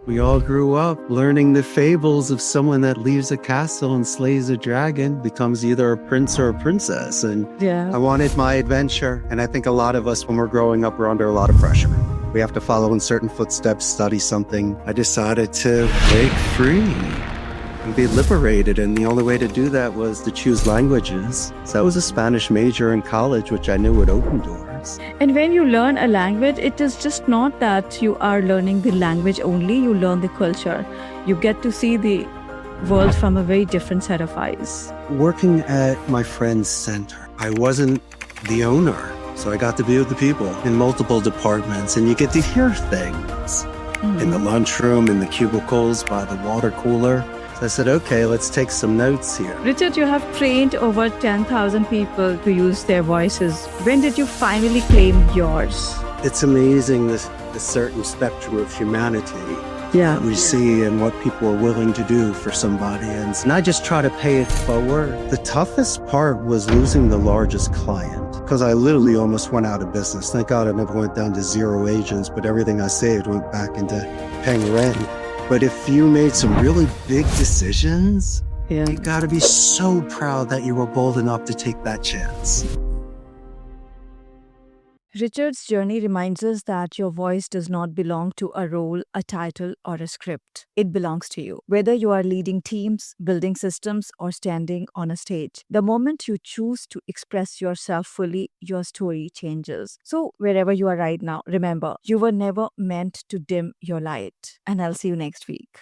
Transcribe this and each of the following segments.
We all grew up learning the fables of someone that leaves a castle and slays a dragon, becomes either a prince or a princess. And Yeah. I wanted my adventure. And I think a lot of us, when we're growing up, we're under a lot of pressure. We have to follow in certain footsteps, study something. I decided to break free and be liberated. And the only way to do that was to choose languages. So I was a Spanish major in college, which I knew would open doors. And when you learn a language, it is just not that you are learning the language only, you learn the culture. You get to see the world from a very different set of eyes. Working at my friend's center, I wasn't the owner. So I got to be with the people in multiple departments, and you get to hear things in the lunchroom, in the cubicles, by the water cooler. So I said, okay, let's take some notes here. Richard, you have trained over 10,000 people to use their voices. When did you finally claim yours? It's amazing the certain spectrum of humanity that we see and what people are willing to do for somebody. And I just try to pay it forward. The toughest part was losing the largest client, because I literally almost went out of business. Thank God I never went down to 0 agents, but everything I saved went back into paying rent. But if you made some really big decisions, you gotta be so proud that you were bold enough to take that chance. Richard's journey reminds us that your voice does not belong to a role, a title, or a script. It belongs to you. Whether you are leading teams, building systems, or standing on a stage, the moment you choose to express yourself fully, your story changes. So, wherever you are right now, remember, you were never meant to dim your light. And I'll see you next week.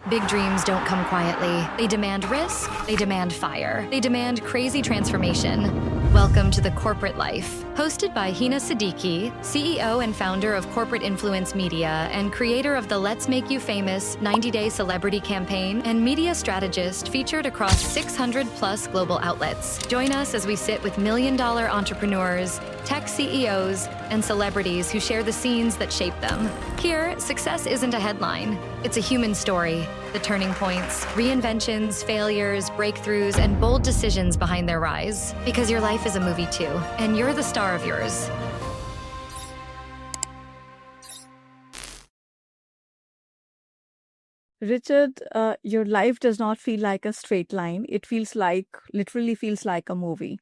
Big dreams don't come quietly. They demand risk, they demand fire, they demand crazy transformation. Welcome to the corporate life. Hosted by Hina Siddiqui, CEO and founder of Corporate Influence Media and creator of the Let's Make You Famous 90-Day Celebrity Campaign and media strategist featured across 600 plus global outlets. Join us as we sit with million-dollar entrepreneurs, tech CEOs, and celebrities who share the scenes that shape them. Here, success isn't a headline. It's a human story. The turning points, reinventions, failures, breakthroughs, and bold decisions behind their rise. Because your life is a movie too, and you're the star of yours. Richard, your life does not feel like a straight line. It literally feels like a movie.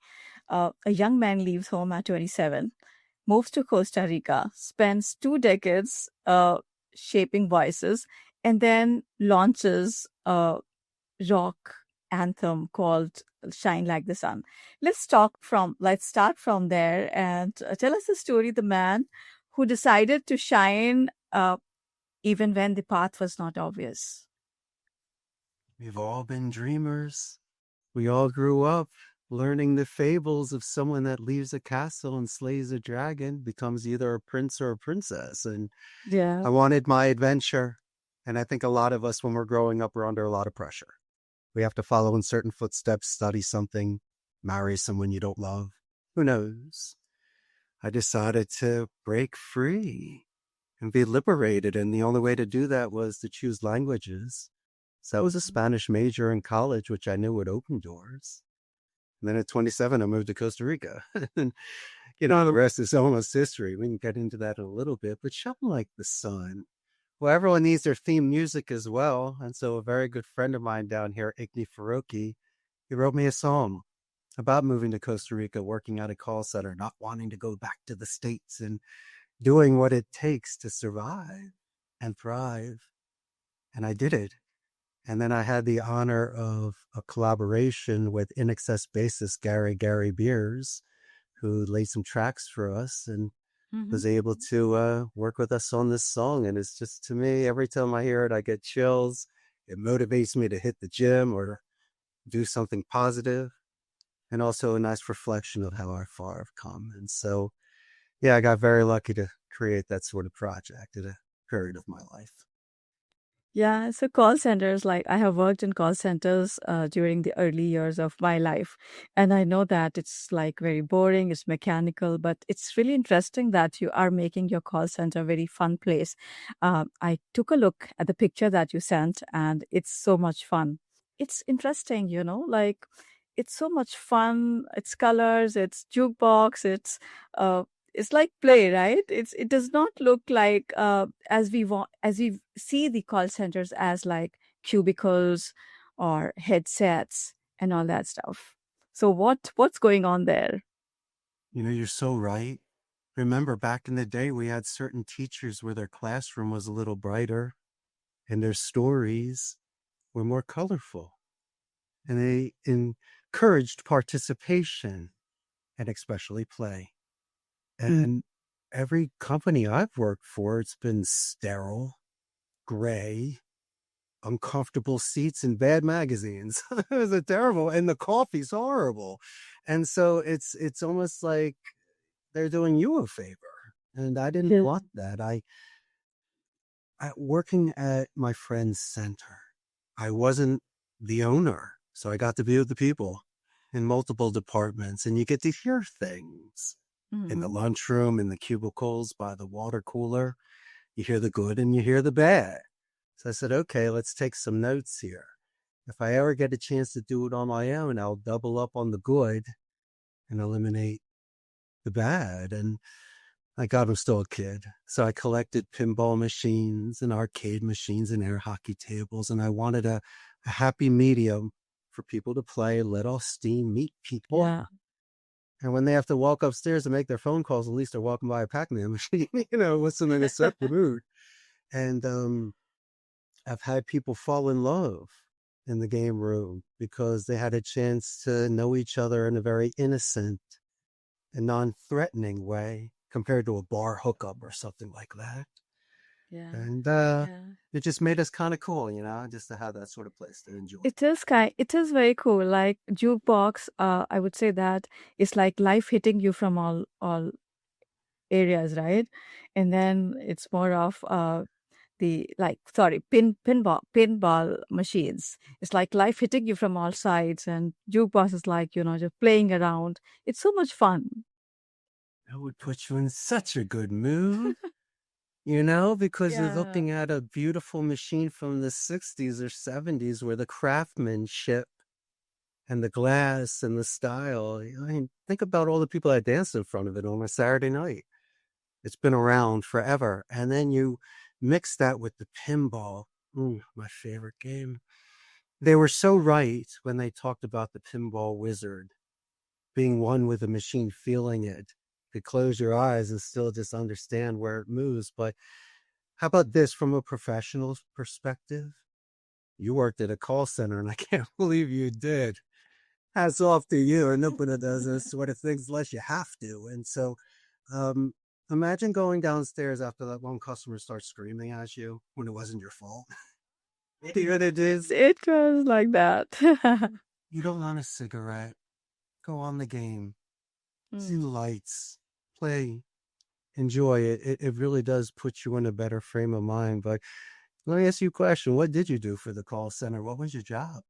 A young man leaves home at 27, moves to Costa Rica, spends 2 decades shaping voices, and then launches a rock anthem called Shine Like the Sun. Let's start from there and tell us the story, the man who decided to shine even when the path was not obvious. We've all been dreamers. We all grew up learning the fables of someone that leaves a castle and slays a dragon, becomes either a prince or a princess. And I wanted my adventure. And I think a lot of us, when we're growing up, we're under a lot of pressure. We have to follow in certain footsteps, study something, marry someone you don't love. Who knows? I decided to break free and be liberated. And the only way to do that was to choose languages. So I was a Spanish major in college, which I knew would open doors. And then at 27, I moved to Costa Rica. And, the rest is almost history. We can get into that in a little bit. But Shine Like the Sun. Well, everyone needs their theme music as well. And so a very good friend of mine down here, Igni Faroki, he wrote me a song about moving to Costa Rica, working at a call center, not wanting to go back to the States and doing what it takes to survive and thrive. And I did it. And then I had the honor of a collaboration with In Excess bassist Gary Beers, who laid some tracks for us and was able to work with us on this song. And it's just, to me, every time I hear it, I get chills. It motivates me to hit the gym or do something positive, and also a nice reflection of how far I've come. And so, I got very lucky to create that sort of project at a period of my life. Yeah, so call centers, like I have worked in call centers during the early years of my life. And I know that it's like very boring, it's mechanical, but it's really interesting that you are making your call center a very fun place. I took a look at the picture that you sent, and it's so much fun. It's interesting, it's so much fun. It's colors, it's jukebox, it's it's like play, right? It does not look like as we see the call centers as like cubicles or headsets and all that stuff. So what's going on there? You're so right. Remember back in the day, we had certain teachers where their classroom was a little brighter and their stories were more colorful, and they encouraged participation and especially play. And every company I've worked for, it's been sterile, gray, uncomfortable seats and bad magazines. It was a terrible, and the coffee's horrible. And so it's almost like they're doing you a favor. And I didn't Yeah. want that. Working at my friend's center, I wasn't the owner. So I got to be with the people in multiple departments, and you get to hear things in the Mhm. lunchroom, in the cubicles, by the water cooler. You hear the good and you hear the bad. So I said, okay, let's take some notes here. If I ever get a chance to do it on my own, I'll double up on the good and eliminate the bad. And I got I'm still a kid. So I collected pinball machines and arcade machines and air hockey tables. And I wanted a happy medium for people to play, let off steam, meet people. Yeah. And when they have to walk upstairs and make their phone calls, at least they're walking by a Pac-Man machine, with something to set the mood. And I've had people fall in love in the game room because they had a chance to know each other in a very innocent and non-threatening way compared to a bar hookup or something like that. Yeah. And Yeah. it just made us kind of cool, just to have that sort of place to enjoy. It is very cool. Like jukebox, I would say that it's like life hitting you from all areas, right? And then it's more of the like sorry pinball machines. It's like life hitting you from all sides, and jukebox is like just playing around. It's so much fun. That would put you in such a good mood. Because you're Yeah. looking at a beautiful machine from the 60s or 70s where the craftsmanship and the glass and the style. I mean, think about all the people that danced in front of it on a Saturday night. It's been around forever. And then you mix that with the pinball. My favorite game. They were so right when they talked about the pinball wizard being one with the machine, feeling it. You could close your eyes and still just understand where it moves. But how about this from a professional perspective? You worked at a call center, and I can't believe you did. Hats off to you. Or nobody does this sort of things unless you have to. And so, um, imagine going downstairs after that one customer starts screaming at you when it wasn't your fault. Do you know what it is? It was like that. You don't want a cigarette. Go on the game. See the lights. Play. Enjoy it. It really does put you in a better frame of mind. But let me ask you a question. What did you do for the call center? What was your job?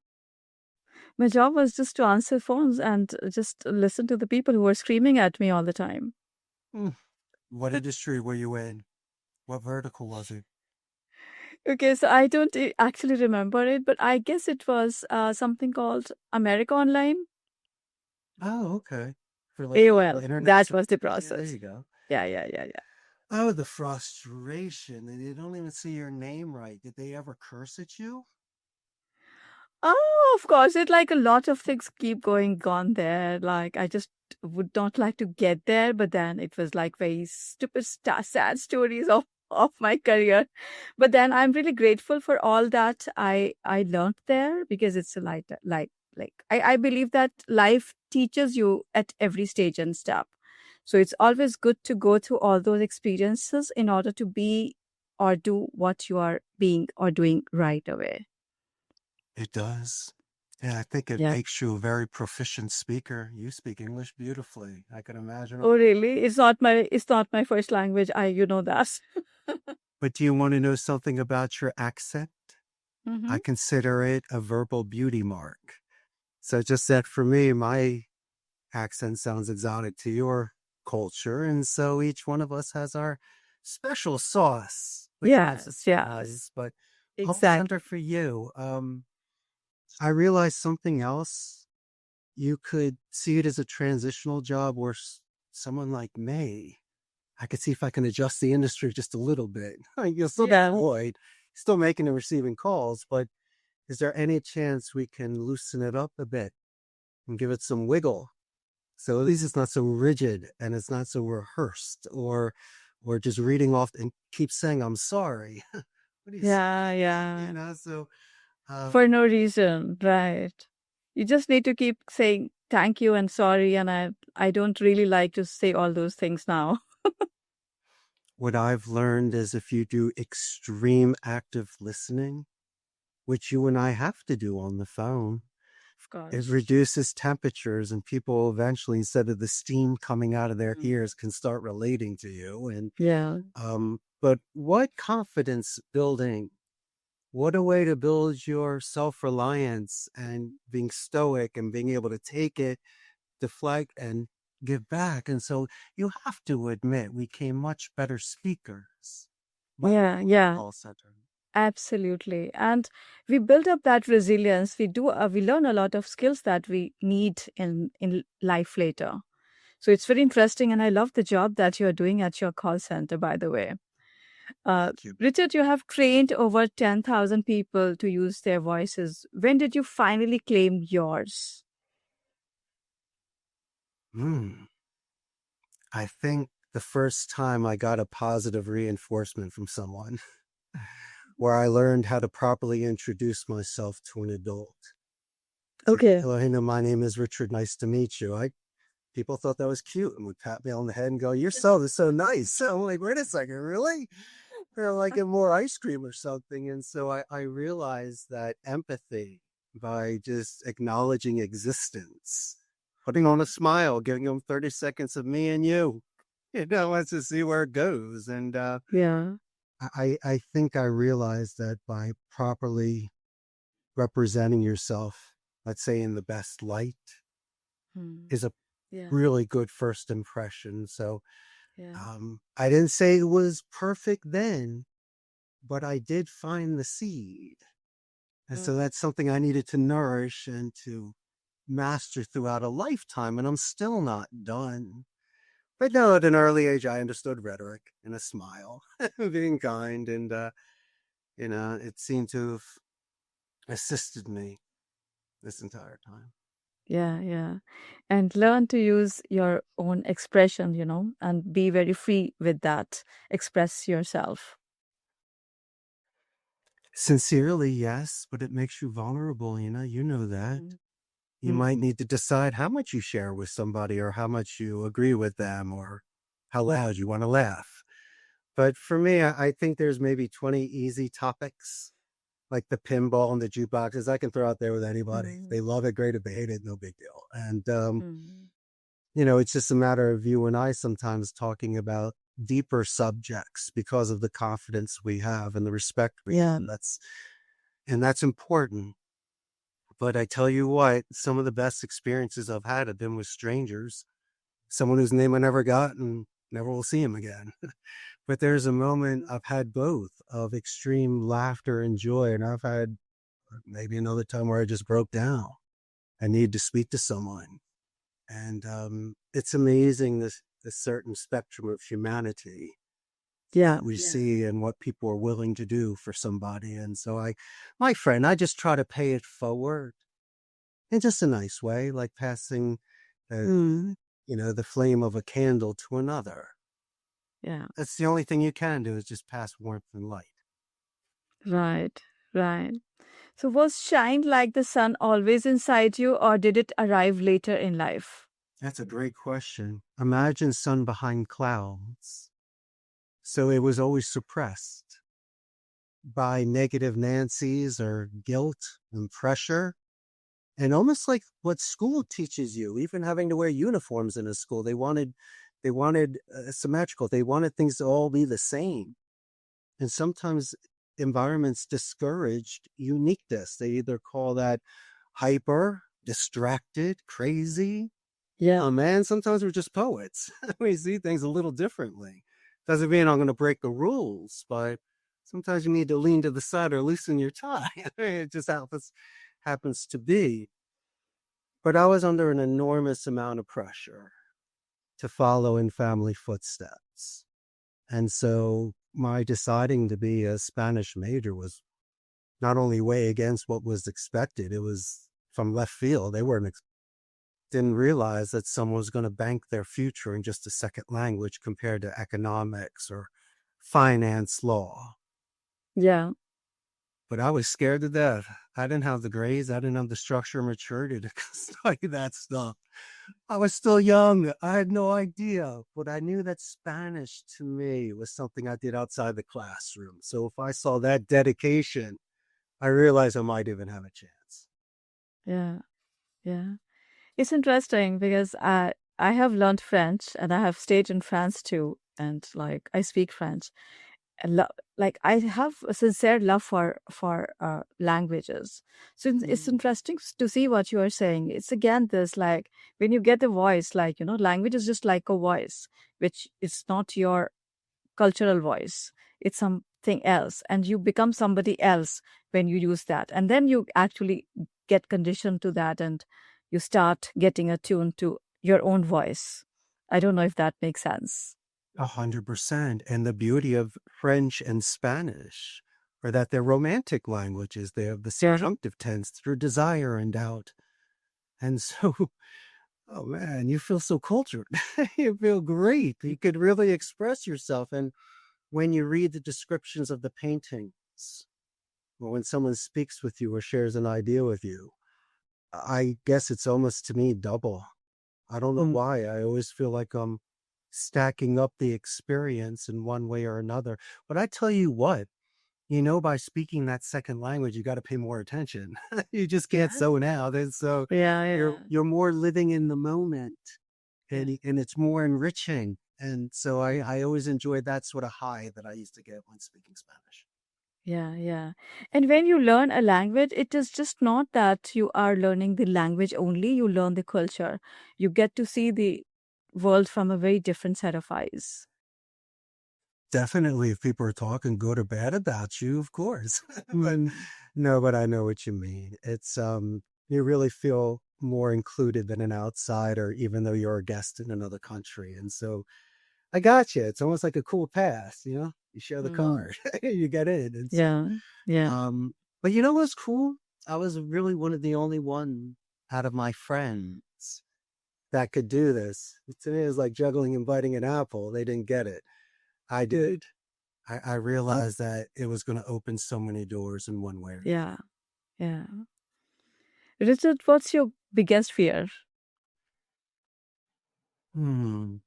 My job was just to answer phones and just listen to the people who were screaming at me all the time. Hmm. What industry were you in? What vertical was it? Okay, so I don't actually remember it, but I guess it was something called America Online. Oh, okay. For like AOL. internet That was the service? Yeah, there process. you go. Yeah. Oh, the frustration. And they don't even say your name right. Did they ever curse at you? Oh, of course. It like a lot of things keep going on there. Like I just would not like to get there, but then it was like very stupid, sad stories of my career. But then I'm really grateful for all that I learned there because it's a like I believe that life teaches you at every stage and step. So it's always good to go through all those experiences in order to be or do what you are being or doing right away. It does. Yeah, I think it Yeah. makes you a very proficient speaker. You speak English beautifully. I can imagine. Oh, really? It's not my first language. You know that. But do you want to know something about your accent? Mm-hmm. I consider it a verbal beauty mark. So just that for me, my accent sounds exotic to your culture. And so each one of us has our special sauce, which adds a Yes. spice. But call Exactly. center for you. I realized something else. You could see it as a transitional job where someone like me I could see if I can adjust the industry just a little bit. You'll still be Yeah. employed, still making and receiving calls, but is there any chance we can loosen it up a bit and give it some wiggle? So at least it's not so rigid and it's not so rehearsed or just reading off and keep saying I'm sorry. What do you say? Yeah, yeah. So For no reason, right? You just need to keep saying thank you and sorry, and I don't really like to say all those things now. what I've learned is if you do extreme active listening, which you and I have to do on the phone, Of it course. reduces temperatures and people eventually, instead of the steam coming out of their ears, can start relating to you. And Yeah. but what confidence building, what a way to build your self-reliance and being stoic and being able to take it, deflect and give back. And so you have to admit we became much better speakers by Yeah, yeah. call center. Absolutely. And we build up that resilience. We learn a lot of skills that we need in life later. So it's very interesting. And I love the job that you're doing at your call center, by the way. Thank you. Richard, you have trained over 10,000 people to use their voices. When did you finally claim yours? I think the first time I got a positive reinforcement from someone where I learned how to properly introduce myself to an adult. Like, Okay. hello, Hina, my name is Richard. Nice to meet you. People thought that was cute and would pat me on the head and go, "You're so nice." So I'm like, wait a second, really? They're like, "Get more ice cream or something." And so I realized that empathy, by just acknowledging existence, putting on a smile, giving them 30 seconds of me and you, let's just see where it goes. And Yeah. I think I realized that by properly representing yourself, let's say in the best light, Hmm. is a Yeah. really good first impression. So Yeah. I didn't say it was perfect then, but I did find the seed. And so that's something I needed to nourish and to master throughout a lifetime. And I'm still not done. But no, at an early age, I understood rhetoric and a smile, being kind. And, it seemed to have assisted me this entire time. Yeah, yeah. And learn to use your own expression, and be very free with that. Express yourself. Sincerely, yes, but it makes you vulnerable, you know that. Mm. You might need to decide how much you share with somebody or how much you agree with them or how loud you want to laugh. But for me, I think there's maybe 20 easy topics, like the pinball and the jukeboxes. I can throw out there with anybody. If Mm. they love it, great. If they hate it, no big deal. And, Mm. it's just a matter of you and I sometimes talking about deeper subjects because of the confidence we have and the respect we Yeah. have. That's important. But I tell you what, some of the best experiences I've had have been with strangers, someone whose name I never got and never will see him again. But there's a moment I've had both of extreme laughter and joy, and I've had maybe another time where I just broke down. I need to speak to someone. And it's amazing this certain spectrum of humanity Yeah. that we see and what people are willing to do for somebody. And so my friend, I just try to pay it forward in just a nice way, like passing Mm. the flame of a candle to another. Yeah. That's the only thing you can do, is just pass warmth and light. Right. Right. So was shine like the sun always inside you, or did it arrive later in life? That's a great question. Imagine sun behind clouds. So it was always suppressed by negative Nancy's or guilt and pressure. And almost like what school teaches you, even having to wear uniforms in a school, they wanted symmetrical. They wanted things to all be the same. And sometimes environments discouraged uniqueness. They either call that hyper, distracted, crazy. Yeah. Oh man, sometimes we're just poets. We see things a little differently. Doesn't mean I'm going to break the rules, but sometimes you need to lean to the side or loosen your tie. It just happens to be. But I was under an enormous amount of pressure to follow in family footsteps. And so my deciding to be a Spanish major was not only way against what was expected, it was from left field. They didn't realize that someone was going to bank their future in just a second language compared to economics or finance law. Yeah. But I was scared to death. I didn't have the grades. I didn't have the structure and maturity to study that stuff. I was still young. I had no idea. But I knew that Spanish to me was something I did outside the classroom. So if I saw that dedication, I realized I might even have a chance. Yeah. Yeah. It's interesting because I have learned French and I have stayed in France too, and like I speak French. And like I have a sincere love for languages. So it's interesting to see what you are saying. It's again this like when you get a voice, like language is just like a voice, which is not your cultural voice. It's something else, and you become somebody else when you use that, and then you actually get conditioned to that, and you start getting attuned to your own voice. I don't know if that makes sense. 100%. And the beauty of French and Spanish are that they're romantic languages. They have the subjunctive tense through desire and doubt. And so, oh man, you feel so cultured. You feel great. You could really express yourself. And when you read the descriptions of the paintings, or when someone speaks with you or shares an idea with you, I guess it's almost to me double. I don't know why. I always feel like I'm stacking up the experience in one way or another. But I tell you what, by speaking that second language, you got to pay more attention. You just can't zone out. And so Yeah. you're more living in the moment, and it's more enriching. And so I always enjoyed that sort of high that I used to get when speaking Spanish. Yeah. And when you learn a language, it is just not that you are learning the language only, you learn the culture. You get to see the world from a very different set of eyes. Definitely, if people are talking good or bad about you, of course. But no, but I know what you mean. It's you really feel more included than an outsider, even though you're a guest in another country. And so I got you. It's almost like a cool pass, You share the card, you get in. And so, Yeah. but you know what's cool? I was really one of the only one out of my friends that could do this. To me, it was like juggling and biting an apple. They didn't get it. I did. I realized that it was going to open so many doors in one way. Yeah. Richard, what's your biggest fear? My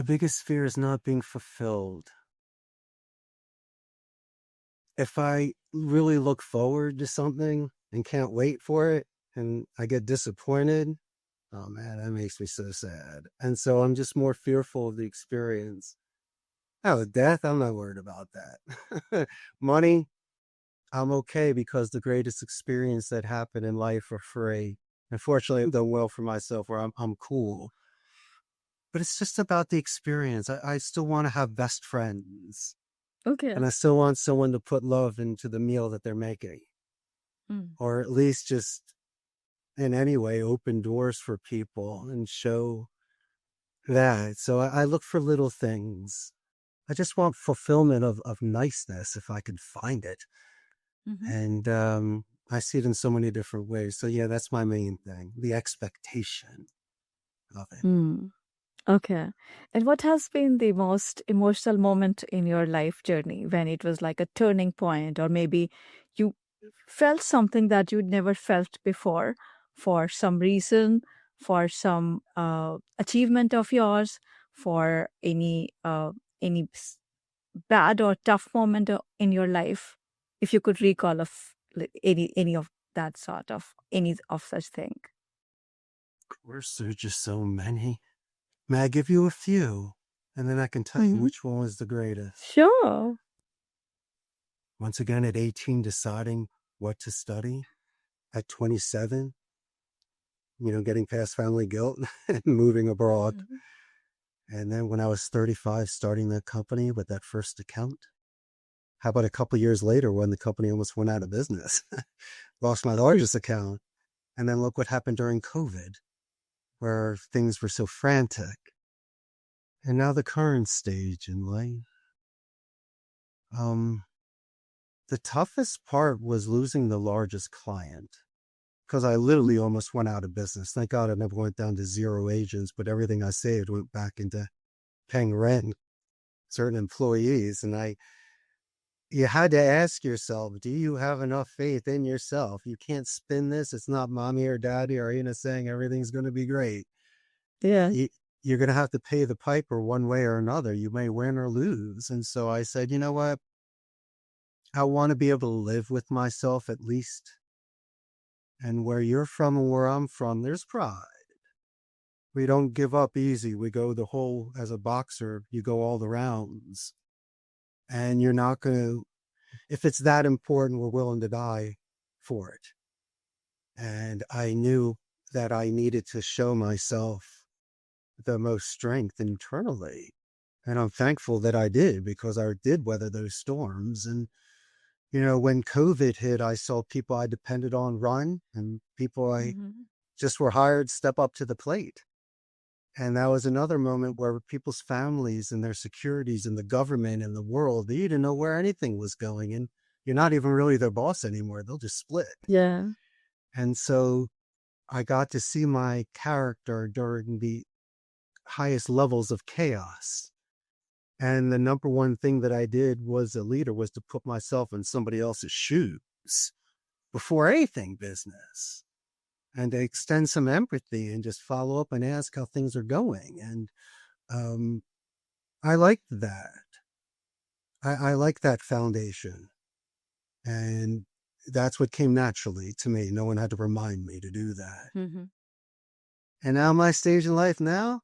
biggest fear is not being fulfilled. If I really look forward to something and can't wait for it and I get disappointed, oh man, that makes me so sad. And so I'm just more fearful of the experience. Oh, death, I'm not worried about that. Money, I'm okay because the greatest experience that happened in life are free. Unfortunately, I've done well for myself where I'm cool. But it's just about the experience. I still want to have best friends. Okay. And I still want someone to put love into the meal that they're making. Or at least just in any way open doors for people and show that. So I look for little things. I just want fulfillment of niceness if I could find it. And I see it in so many different ways. So yeah, that's my main thing, the expectation of it. Okay. And what has been the most emotional moment in your life journey when it was like a turning point, or maybe you felt something that you'd never felt before for some reason, for some achievement of yours, for any bad or tough moment in your life, if you could recall of any of that sort of any of such thing. Of course, there's just so many. May I give you a few? And then I can tell you which one was the greatest. Sure. Once again, at 18, deciding what to study. At 27, getting past family guilt and moving abroad. And then when I was 35, starting that company with that first account. How about a couple of years later when the company almost went out of business? Lost my largest account. And then look what happened during COVID, where things were so frantic. And now the current stage in life. The toughest part was losing the largest client, because I literally almost went out of business. Thank God I never went down to 0 agents, but everything I saved went back into paying rent and certain employees. And you had to ask yourself, do you have enough faith in yourself? You can't spin this. It's not mommy or daddy or Hina saying everything's going to be great. Yeah. You're going to have to pay the piper one way or another. You may win or lose. And so I said, you know what? I want to be able to live with myself at least. And where you're from and where I'm from, there's pride. We don't give up easy. We go the whole, as a boxer, you go all the rounds. And you're not going to, if it's that important, we're willing to die for it. And I knew that I needed to show myself the most strength internally. And I'm thankful that I did, because I did weather those storms. And, you know, when COVID hit, I saw people I depended on run, and people I just were hired step up to the plate. And that was another moment where people's families and their securities and the government and the world, they didn't know where anything was going. And you're not even really their boss anymore. They'll just split. Yeah. And so I got to see my character during the highest levels of chaos. And the number one thing that I did was a leader was to put myself in somebody else's shoes before anything business, and to extend some empathy and just follow up and ask how things are going. And I liked that. I like that foundation. And that's what came naturally to me. No one had to remind me to do that. And now my stage in life now,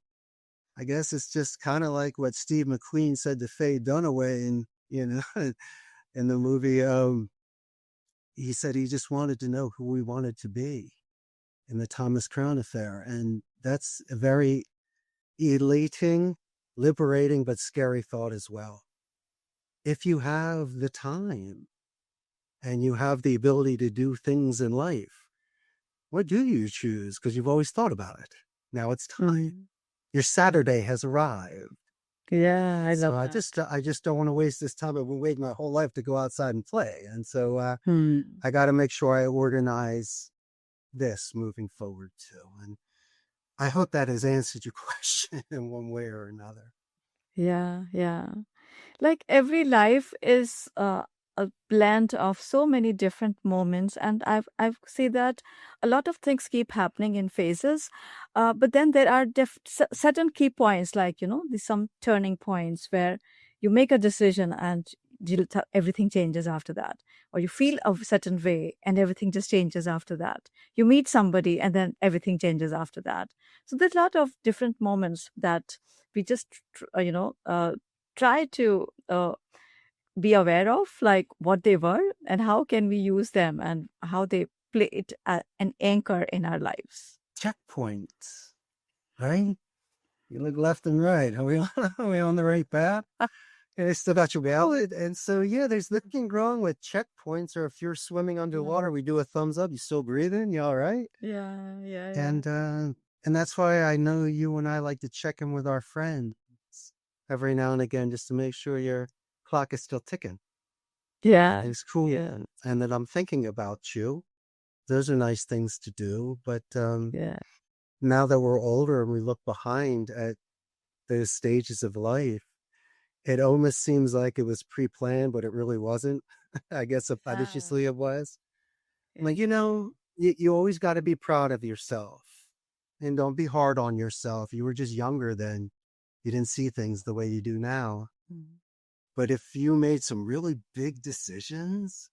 I guess it's just kind of like what Steve McQueen said to Faye Dunaway in, you know, in the movie. He said he just wanted to know who we wanted to be in the Thomas Crown Affair. And that's a very elating, liberating, but scary thought as well. If you have the time and you have the ability to do things in life, what do you choose? Because you've always thought about it. Now it's time. Your Saturday has arrived. Yeah, I love that. I just don't want to waste this time. I've been waiting my whole life to go outside and play. And so I got to make sure I organize this moving forward too. And I hope that has answered your question in one way or another. Yeah, yeah. Like every life is a blend of so many different moments, and I've see that a lot of things keep happening in phases, but then there are certain key points, like some turning points where you make a decision and everything changes after that, or you feel a certain way and everything just changes after that. You meet somebody and then everything changes after that. So there's a lot of different moments that we just try to be aware of, like what they were and how can we use them and how they play it an anchor in our lives. Checkpoints, right? You look left and right. Are we on the right path? And it's about your ballot. And so, yeah, there's nothing wrong with checkpoints. Or if you're swimming underwater, we do a thumbs up. You still breathing? You all right? Yeah. And that's why I know you and I like to check in with our friends every now and again, just to make sure your clock is still ticking. Yeah. It's cool. Yeah. And that I'm thinking about you. Those are nice things to do. But now that we're older and we look behind at those stages of life, it almost seems like it was pre-planned, but it really wasn't. I guess subconsciously it was. Like, you always got to be proud of yourself and don't be hard on yourself. You were just younger then. You didn't see things the way you do now. But if you made some really big decisions,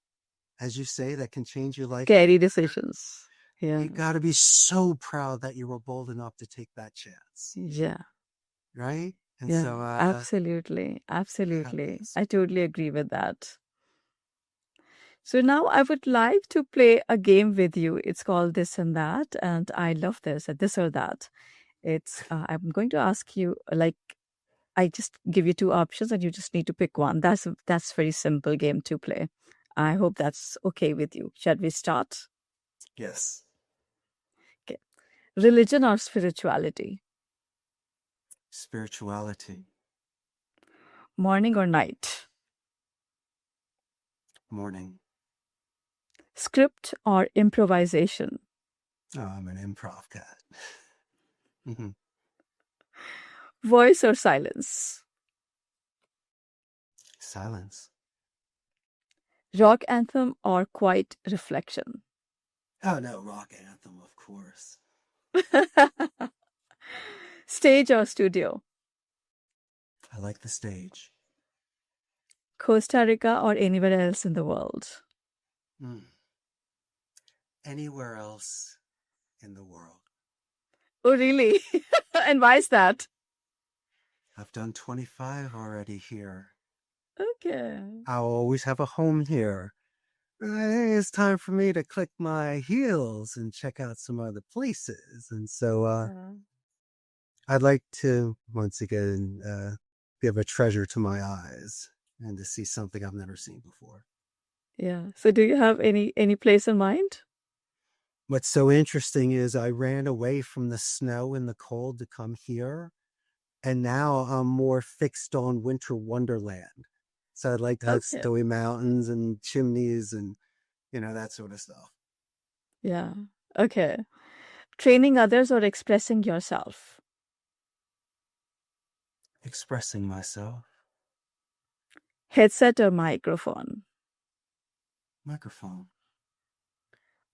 as you say, that can change your life. Scary decisions. Yeah. You got to be so proud that you were bold enough to take that chance. Yeah. Right? And yeah, so, absolutely. I totally agree with that. So now I would like to play a game with you. It's called This and That, and I love this, this or that. It's I'm going to ask you, like, I just give you two options and you just need to pick one. That's very simple game to play. I hope that's okay with you. Shall we start? Yes. Okay. Religion or spirituality? Spirituality. Morning or night? Morning. Script or improvisation? Oh, I'm an improv cat. Mhm. Voice or silence? Silence. Rock anthem or quiet reflection? Oh, no, rock anthem, of course. Stage or studio? I like the stage. Costa Rica or anywhere else in the world? Mm. Anywhere else in the world. Oh, really? And why is that? I've done 25 already here. Okay. I'll always have a home here. I think it's time for me to click my heels and check out some other places. And so Yeah. I'd like to, once again, give a treasure to my eyes and to see something I've never seen before. Yeah. So do you have any place in mind? What's so interesting is I ran away from the snow and the cold to come here, and now I'm more fixed on winter wonderland. So I'd like to have Okay. snowy mountains and chimneys and, that sort of stuff. Yeah. Okay. Training others or expressing yourself? Expressing myself. Headset or microphone? Microphone.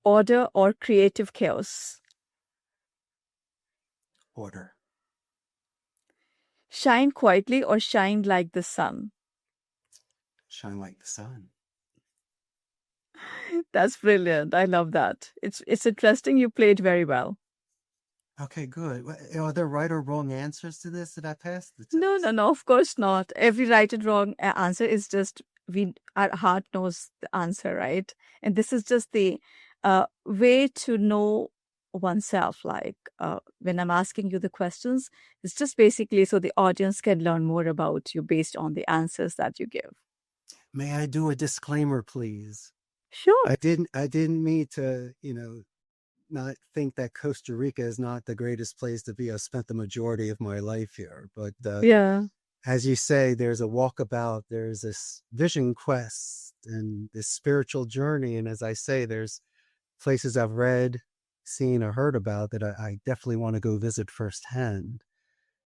Order or creative chaos? Order. Shine quietly or shine like the sun? Shine like the sun. That's brilliant. I love that. It's interesting. You played very well. Okay, good. Are there right or wrong answers to this? Did I pass the test? No. Of course not. Every right and wrong answer is just our heart knows the answer, right? And this is just the way to know oneself. Like when I'm asking you the questions, it's just basically so the audience can learn more about you based on the answers that you give. May I do a disclaimer, please? Sure. I didn't mean to, not think that Costa Rica is not the greatest place to be. I spent the majority of my life here, but Yeah. as you say, there's a walkabout, there's this vision quest and this spiritual journey, and as I say, there's places I've read, seen, or heard about that I definitely want to go visit firsthand,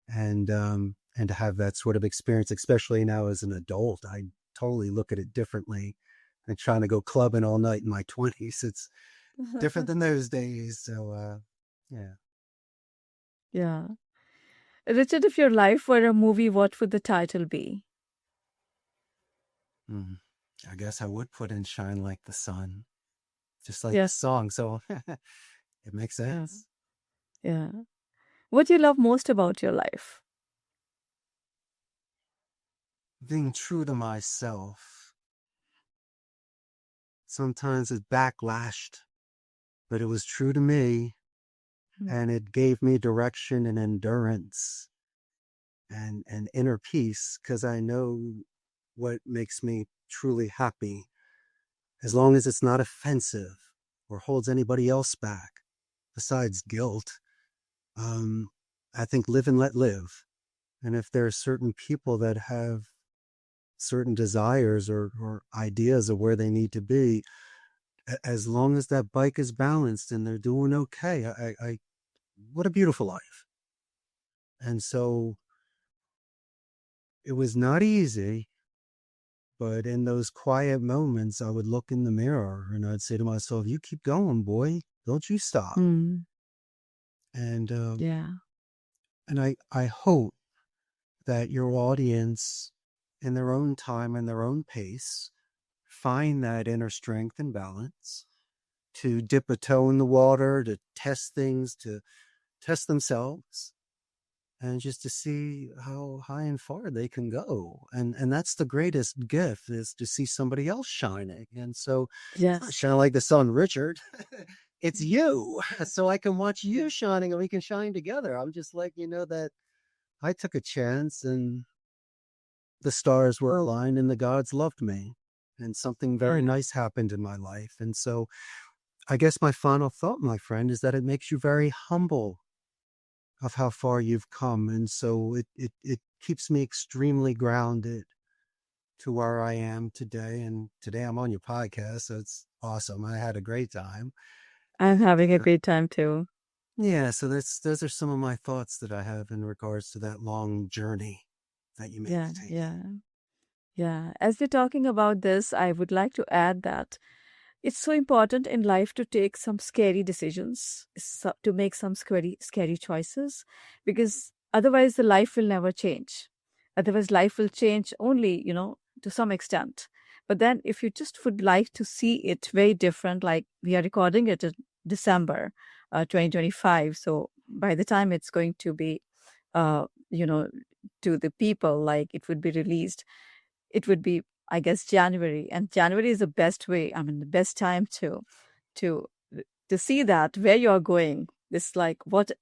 and to have that sort of experience, especially now as an adult. I totally look at it differently than trying to go clubbing all night in my 20s. It's different than those days. So, yeah. Yeah. Richard, if your life were a movie, what would the title be? I guess I would put in Shine Like the Sun, just like the Yes. song. So it makes sense. Yeah. What do you love most about your life? Being true to myself. Sometimes it's backlashed, but it was true to me, and it gave me direction and endurance and inner peace, because I know what makes me truly happy, as long as it's not offensive or holds anybody else back besides guilt. I think live and let live. And if there are certain people that have certain desires or ideas of where they need to be, as long as that bike is balanced and they're doing okay, I what a beautiful life. And so it was not easy, but in those quiet moments, I would look in the mirror and I'd say to myself, you keep going, boy. Don't you stop. And Yeah. and I hope that your audience, in their own time and their own pace, find that inner strength and balance to dip a toe in the water, to test things, to test themselves, and just to see how high and far they can go. And that's the greatest gift, is to see somebody else shining. And so it's not Yes. shine like the sun, Richard. It's you. So I can watch you shining and we can shine together. I'm just like, that I took a chance and the stars were aligned and the gods loved me. And something very nice happened in my life. And so I guess my final thought, my friend, is that it makes you very humble of how far you've come. And so it keeps me extremely grounded to where I am today. And today I'm on your podcast, so it's awesome. I had a great time. I'm having a Uh, great time too. Yeah, so those are some of my thoughts that I have in regards to that long journey that you may Yeah, have taken. yeah, yeah. As we're talking about this, I would like to add that it's so important in life to take some scary decisions, to make some scary choices, because otherwise the life will never change. Otherwise, life will change only, to some extent. But then, if you just would like to see it very different, like we are recording it in December 2025. So by the time it's going to be, uh, you know, to the people, like it would be released, it would be, I guess, January. And January is the best way, I mean, the best time to to see that where you're going. This, like, what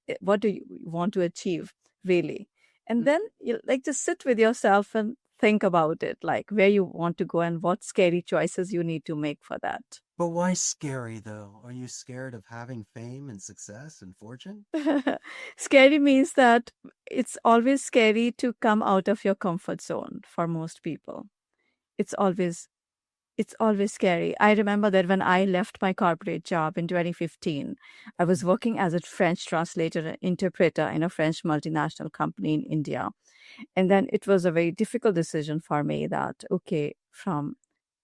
do you want to achieve, really? And then you like just sit with yourself and think about it, like where you want to go and what scary choices you need to make for that. But why scary though? Are you scared of having fame and success and fortune? Scary means that it's always scary to come out of your comfort zone for most people. It's always it's always scary. I remember that when I left my corporate job in 2015, I was working as a French translator and interpreter in a French multinational company in India. And then it was a very difficult decision for me that, okay, from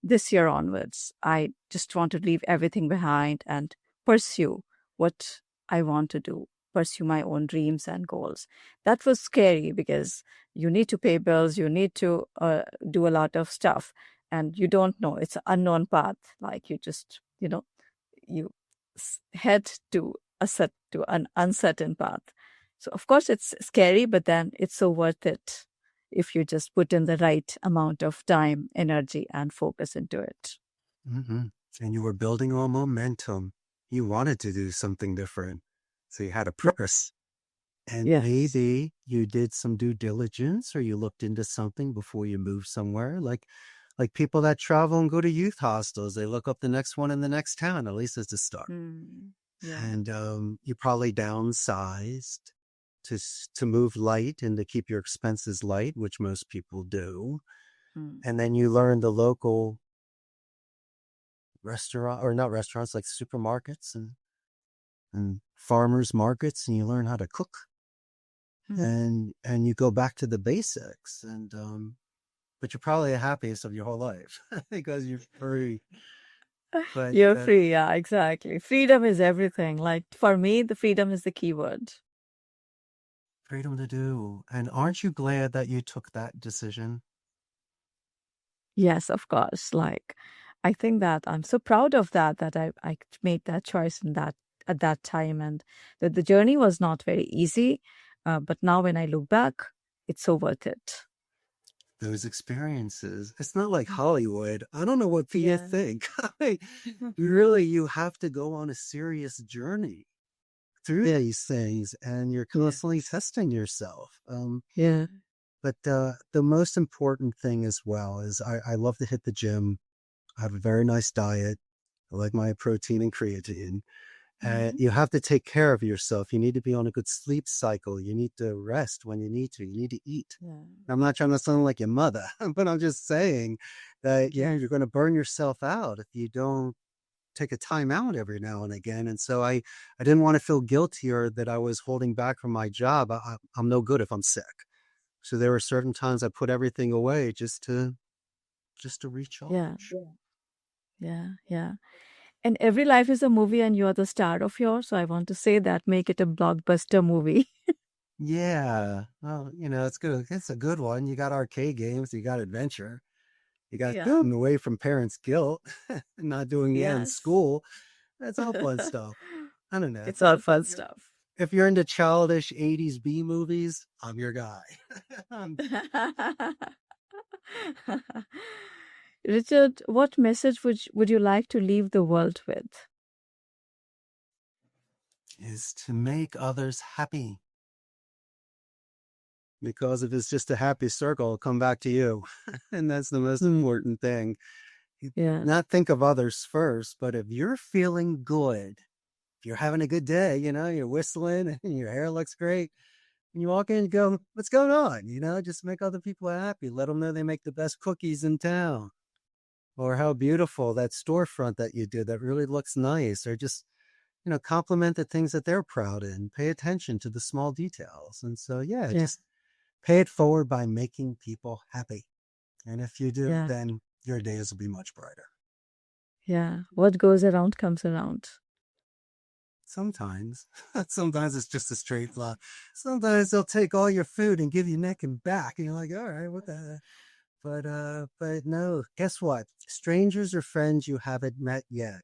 this year onwards, I just want to leave everything behind and pursue what I want to do, pursue my own dreams and goals. That was scary because you need to pay bills, you need to do a lot of stuff, and you don't know. It's an unknown path. Like you just, you head to to an uncertain path. So of course it's scary, but then it's so worth it if you just put in the right amount of time, energy, and focus into it. Hmm. And you were building on momentum. You wanted to do something different. So you had a purpose. And Yes. maybe you did some due diligence or you looked into something before you moved somewhere. Like people that travel and go to youth hostels, they look up the next one in the next town, at least as a start. Mm. Yeah. And you probably downsized to move light and to keep your expenses light, which most people do. Mm. And then you learn the local restaurant, or not restaurants, like supermarkets and farmers markets, and you learn how to cook, Mm. and you go back to the basics, and but you're probably the happiest of your whole life because you're free. But You're free. Yeah, exactly. Freedom is everything. Like for me, the freedom is the key word. freedom to do. And aren't you glad that you took that decision? Yes, of course. Like, I think that I'm so proud of that I made that choice in that at that time, and that the journey was not very easy. But now when I look back, it's so worth it. Those experiences. It's not like Hollywood. I don't know what you Yeah. think. Really, you have to go on a serious journey through these things, and you're constantly Yes. testing yourself. Yeah. But the most important thing as well is I love to hit the gym. I have a very nice diet. I like my protein and creatine. Mhm. You have to take care of yourself. You need to be on a good sleep cycle. You need to rest when you need to. You need to eat. Yeah. I'm not trying to sound like your mother, but I'm just saying that, yeah, Yeah. you're going to burn yourself out if you don't take a time out every now and again. And so I didn't want to feel guilty or that I was holding back from my job. I'm no good if I'm sick. So there were certain times I put everything away just to Yeah. recharge. Yeah. Yeah. And every life is a movie, and you're the star of yours. So I want to say that make it a blockbuster movie. Yeah. Well, it's good. It's a good one. You got arcade games, you got adventure, you got Yeah. getting away from parents' guilt, not doing it in Yes. school. That's all fun stuff. I don't know. It's all fun stuff. If you're into childish 80s B movies, I'm your guy. Richard, what message would you like to leave the world with? Is to make others happy. Because if it's just a happy circle, it'll come back to you. And that's the most important thing. Yeah. Not think of others first, but if you're feeling good, if you're having a good day, you're whistling and your hair looks great, and you walk in and go, what's going on? Just make other people happy. Let them know they make the best cookies in town, or how beautiful that storefront that you did that really looks nice, or just, compliment the things that they're proud in. Pay attention to the small details. And so, yeah, Yeah. just pay it forward by making people happy. And if you do, Yeah. then your days will be much brighter. Yeah. What goes around comes around. Sometimes. Sometimes it's just a straight line. Sometimes they'll take all your food and give you neck and back. And you're like, all right, what the. But no, guess what? Strangers or friends you haven't met yet.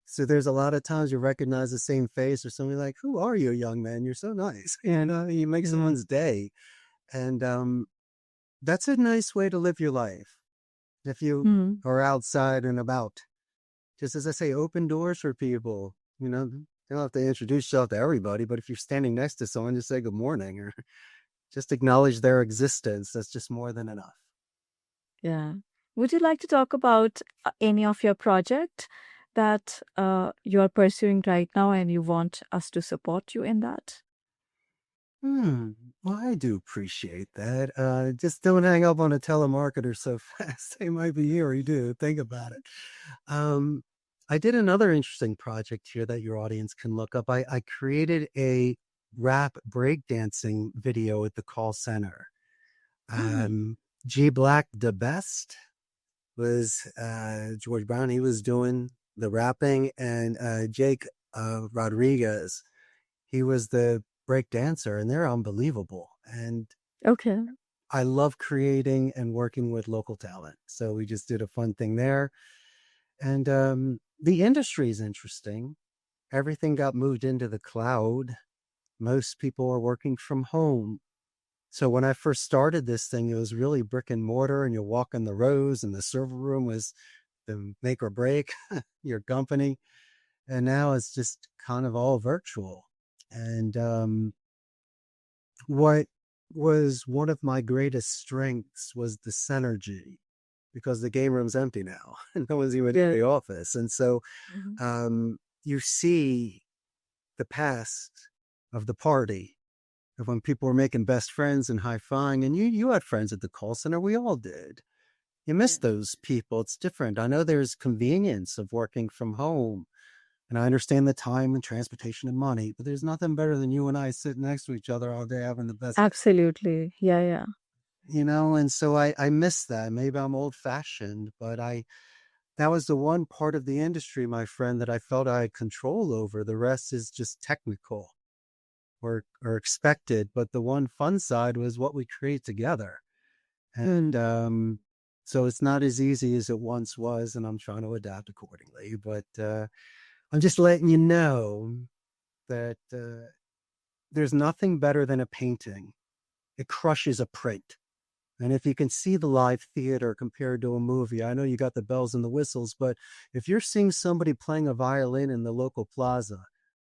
So there's a lot of times you recognize the same face, or somebody like, who are you, young man? You're so nice. You make someone's day. And that's a nice way to live your life. If you Mm. are outside and about, just as I say, open doors for people. You don't have to introduce yourself to everybody, but if you're standing next to someone, just say good morning, or just acknowledge their existence. That's just more than enough. Yeah. Would you like to talk about any of your project that you are pursuing right now and you want us to support you in that? Well, I do appreciate that. Just don't hang up on a telemarketer so fast. They might be here, or you do. Think about it. I did another interesting project here that your audience can look up. I created a rap breakdancing video at the call center. G Black the Best was George Brown. He was doing the rapping, and Jake Rodriguez, he was the break dancer, and they're unbelievable. And Okay. I love creating and working with local talent. So we just did a fun thing there. And the industry is interesting. Everything got moved into the cloud. Most people are working from home. So when I first started this thing, it was really brick and mortar, and you walk in the rows, and the server room was the make or break your company. And now it's just kind of all virtual. And what was one of my greatest strengths was the synergy, because the game room's empty now and no one's even in the office. And so you see the past of the party of when people were making best friends and high-fiving, and you had friends at the call center. We all did. You miss those people. It's different. I know there's convenience of working from home, and I understand the time and transportation and money, but there's nothing better than you and I sitting next to each other all day having the best. Absolutely. Yeah. And so I miss that. Maybe I'm old-fashioned, but that was the one part of the industry, my friend, that I felt I had control over. The rest is just technical or expected, but the one fun side was what we create together. And so it's not as easy as it once was, and I'm trying to adapt accordingly. But I'm just letting you know that there's nothing better than a painting. It crushes a print. And if you can see the live theater compared to a movie, I know you got the bells and the whistles, but if you're seeing somebody playing a violin in the local plaza,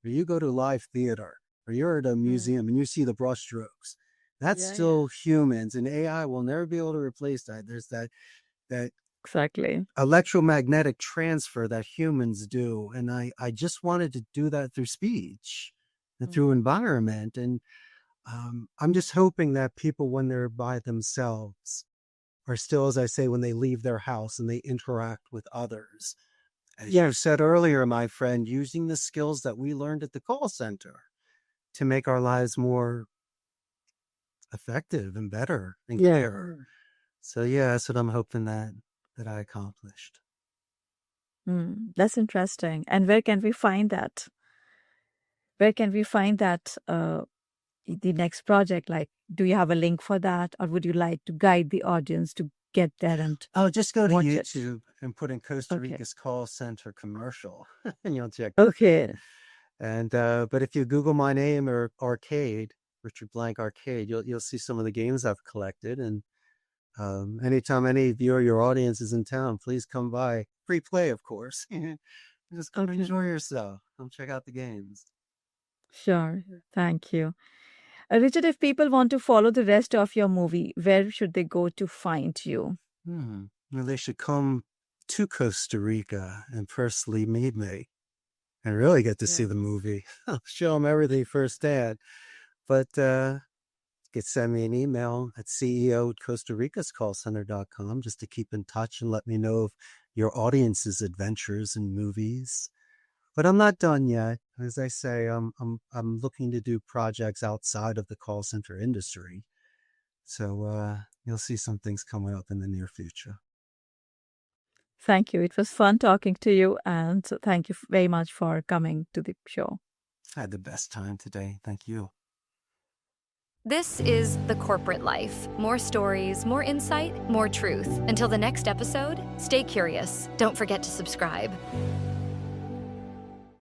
or you go to live theater, or you're at a museum and you see the brushstrokes, that's still humans, and AI will never be able to replace that. There's that Exactly. electromagnetic transfer that humans do. And I just wanted to do that through speech and through environment. And I'm just hoping that people, when they're by themselves, are still, as I say, when they leave their house and they interact with others, as you said earlier, my friend, using the skills that we learned at the call center to make our lives more effective and better and clearer. So that's what I'm hoping that I accomplished. That's interesting. And where can we find that? Where can we find that the next project? Like, do you have a link for that, or would you like to guide the audience to get there and just go to watch YouTube and put in Costa Rica's call center commercial, and you'll check. Okay. And but if you Google my name or arcade, Richard Blank Arcade, you'll see some of the games I've collected. And anytime any viewer of your audience is in town, please come by. Free play, of course. Just come enjoy yourself. Come check out the games. Sure. Thank you. Richard, if people want to follow the rest of your movie, where should they go to find you? Well, they should come to Costa Rica and personally meet me. and really get to see Yeah. the movie. I'll show them everything firsthand. But you could send me an email at ceo@costaricascallcenter.com just to keep in touch and let me know of your audience's adventures in movies. But I'm not done yet. As I say, I'm looking to do projects outside of the call center industry. So you'll see some things coming up in the near future. Thank you. It was fun talking to you, and thank you very much for coming to the show. I had the best time today. Thank you. This is The Corporate Life. More stories, more insight, more truth. Until the next episode, stay curious. Don't forget to subscribe.